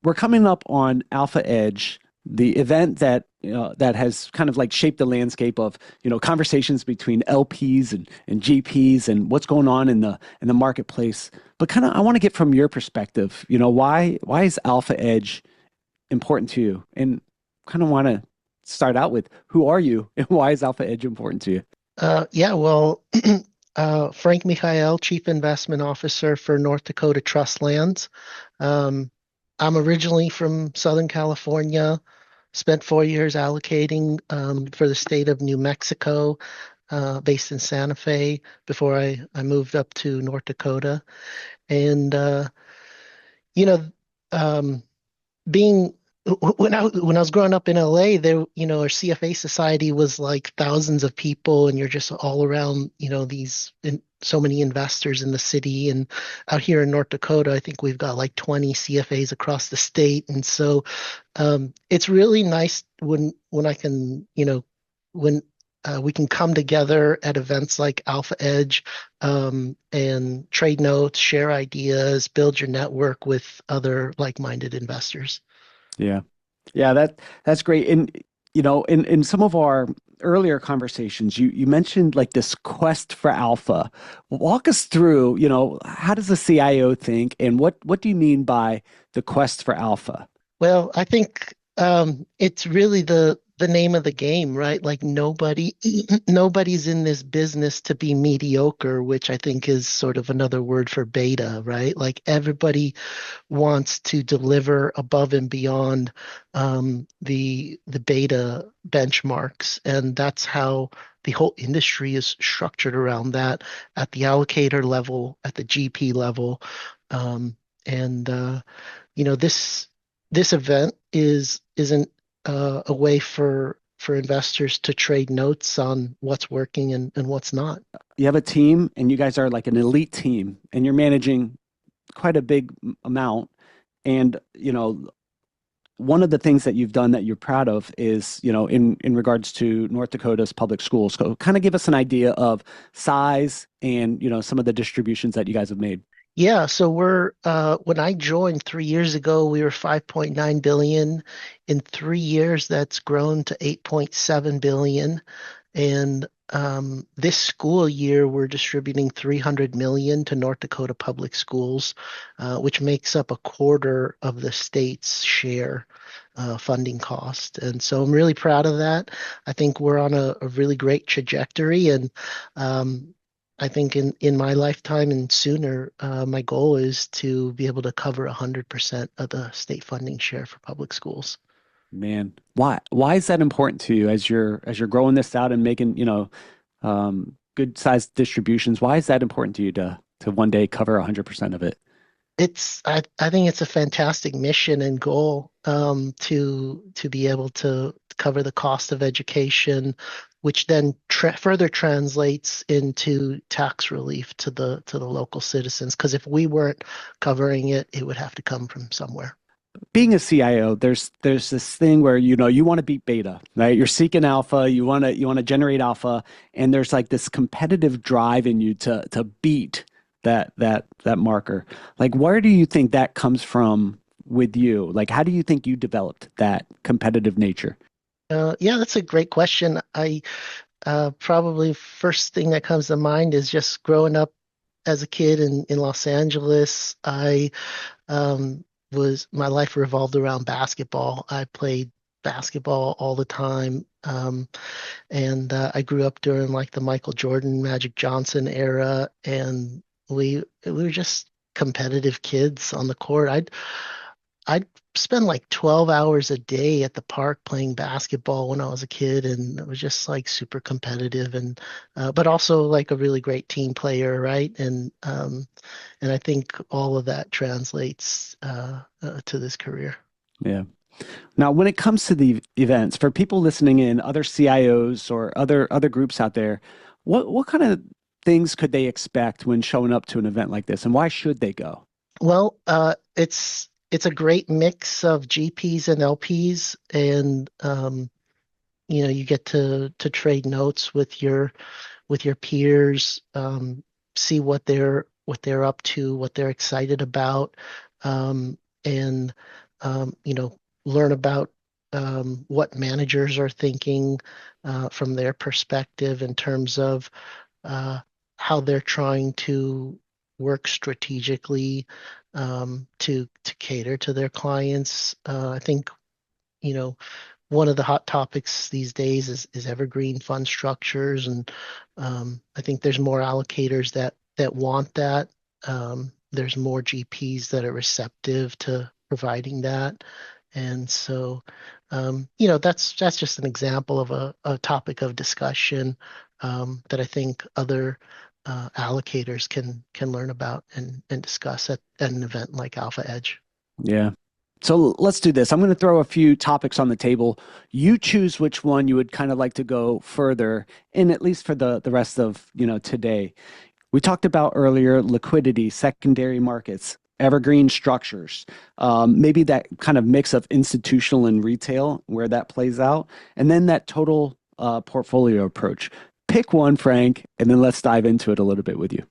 we're coming up on Alpha Edge, the event that that has kind of like shaped the landscape of conversations between LPs and GPs and what's going on in the marketplace. But kind of, I want to get from your perspective. Why is Alpha Edge important to you? And kind of want to start out with who are you and why is Alpha Edge important to you? Yeah, well, Frank Mihail, Chief Investment Officer for North Dakota Trust Lands. Um, I'm originally from Southern California, spent 4 years allocating for the state of New Mexico, based in Santa Fe before I moved up to North Dakota. And, you know, um, being when I was growing up in LA, there, our CFA society was like thousands of people, and you're just all around, so many investors in the city. And out here in North Dakota, I think we've got like 20 CFAs across the state, and so it's really nice when I can, when we can come together at events like Alpha Edge, and trade notes, share ideas, build your network with other like-minded investors. Yeah. Yeah, that's great. And in some of our earlier conversations, you mentioned like this quest for alpha. Walk us through, how does the CIO think and what do you mean by the quest for alpha? Well, I think it's really the name of the game, right? Like nobody's in this business to be mediocre, which I think is sort of another word for beta, right? Like everybody wants to deliver above and beyond the beta benchmarks, and that's how the whole industry is structured around that at the allocator level, at the GP level, and this event isn't a way for investors to trade notes on what's working and what's not. You have a team and you guys are like an elite team and you're managing quite a big amount. And, one of the things that you've done that you're proud of is, in regards to North Dakota's public schools. So kind of give us an idea of size and, some of the distributions that you guys have made. Yeah, so we're when I joined 3 years ago, we were 5.9 billion. In 3 years, that's grown to 8.7 billion. And this school year, we're distributing 300 million to North Dakota public schools, which makes up a quarter of the state's share funding cost. And so I'm really proud of that. I think we're on a really great trajectory. And I think in my lifetime and sooner, my goal is to be able to cover 100% of the state funding share for public schools. Man, why is that important to you as you're growing this out and making, good sized distributions? Why is that important to you to one day cover 100% of it? I think it's a fantastic mission and goal, to be able to cover the cost of education, which then further translates into tax relief to the local citizens. Because if we weren't covering it, it would have to come from somewhere. Being a CIO, there's this thing where you want to beat beta, right? You're seeking alpha, you want to generate alpha, and there's like this competitive drive in you to beat that marker. Like, where do you think that comes from with you? Like, how do you think you developed that competitive nature? Yeah, that's a great question. I probably first thing that comes to mind is just growing up as a kid in Los Angeles. I was my life revolved around basketball. I played basketball all the time. And I grew up during like the Michael Jordan, Magic Johnson era, and we were just competitive kids on the court. I'd spend like 12 hours a day at the park playing basketball when I was a kid, and it was just like super competitive and but also like a really great team player, right? And I think all of that translates to this career. Yeah. Now, when it comes to the events, for people listening in, other CIOs or other groups out there, what kind of things could they expect when showing up to an event like this, and why should they go? Well, it's a great mix of GPs and LPs, and you get to trade notes with your peers, see what they're up to, what they're excited about, and learn about what managers are thinking from their perspective in terms of uh, how they're trying to work strategically to cater to their clients. I think, you know, one of the hot topics these days is evergreen fund structures, and I think there's more allocators that want that. There's more GPs that are receptive to providing that, and so that's just an example of a topic of discussion that I think other allocators can learn about and discuss at an event like Alpha Edge. Yeah. So let's do this. I'm going to throw a few topics on the table. You choose which one you would kind of like to go further in, at least for the rest of, today. We talked about earlier liquidity, secondary markets, evergreen structures, maybe that kind of mix of institutional and retail where that plays out, and then that total portfolio approach. Pick one, Frank, and then let's dive into it a little bit with you.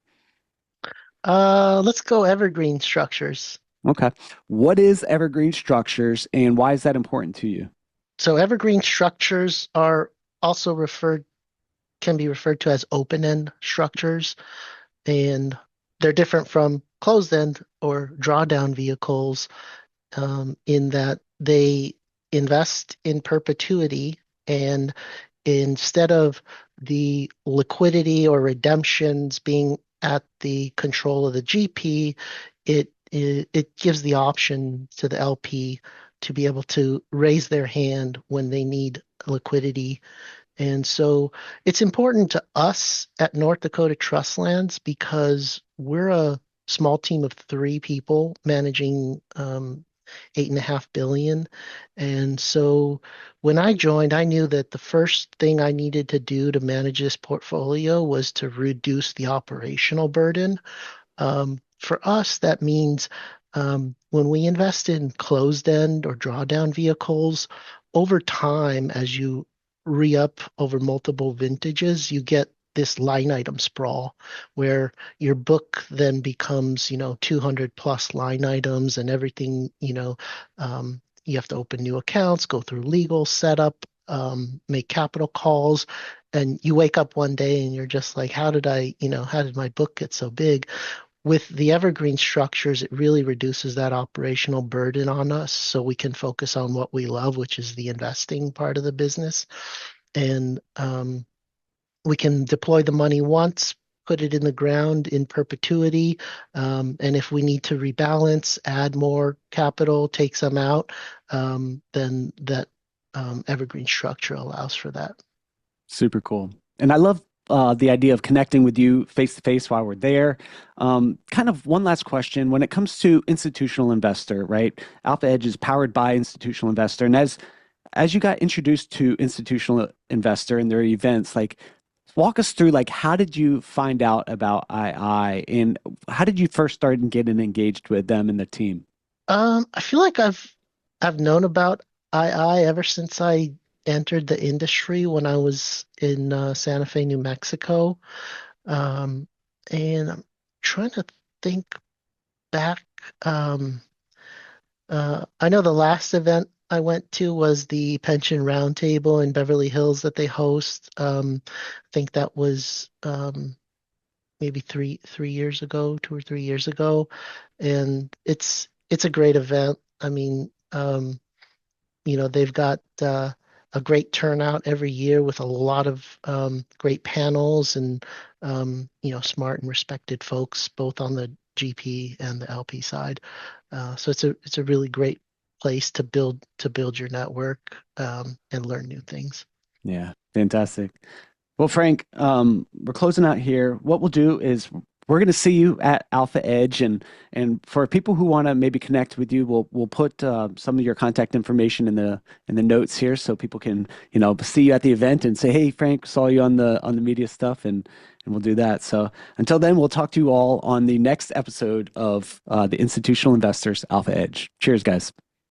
Let's go evergreen structures. Okay. What is evergreen structures and why is that important to you? So evergreen structures are also can be referred to as open-end structures, and they're different from closed-end or drawdown vehicles in that they invest in perpetuity, and instead of the liquidity or redemptions being at the control of the GP, it gives the option to the LP to be able to raise their hand when they need liquidity. And so it's important to us at North Dakota Trust Lands because we're a small team of three people managing 8.5 billion. And so when I joined, I knew that the first thing I needed to do to manage this portfolio was to reduce the operational burden. For us, that means when we invest in closed-end or drawdown vehicles, over time, as you re-up over multiple vintages, you get this line item sprawl where your book then becomes, 200 plus line items and everything, you have to open new accounts, go through legal setup, make capital calls, and you wake up one day and you're just like, how did my book get so big? With the evergreen structures, it really reduces that operational burden on us so we can focus on what we love, which is the investing part of the business. And we can deploy the money once, put it in the ground in perpetuity. And if we need to rebalance, add more capital, take some out, then that evergreen structure allows for that. Super cool. And I love the idea of connecting with you face to face while we're there. Kind of one last question. When it comes to institutional investor, right? Alpha Edge is powered by institutional investor. And as you got introduced to institutional investor and their events, like walk us through like how did you find out about II and how did you first start getting engaged with them and the team? I feel like I've known about II ever since I entered the industry when I was in Santa Fe, New Mexico. Um, and I'm trying to think back. Um, I know the last event I went to was the Pension Roundtable in Beverly Hills that they host. I think that was maybe three years ago, 2 or 3 years ago, and it's a great event. I mean, they've got a great turnout every year with a lot of great panels and smart and respected folks both on the GP and the LP side. So it's a really great place to build your network and learn new things. Yeah, fantastic. Well, Frank, we're closing out here. What we'll do is we're going to see you at Alpha Edge, and for people who want to maybe connect with you, we'll put some of your contact information in the notes here, so people can see you at the event and say, "Hey, Frank, saw you on the media stuff," and we'll do that. So until then, we'll talk to you all on the next episode of the Institutional Investors Alpha Edge. Cheers, guys.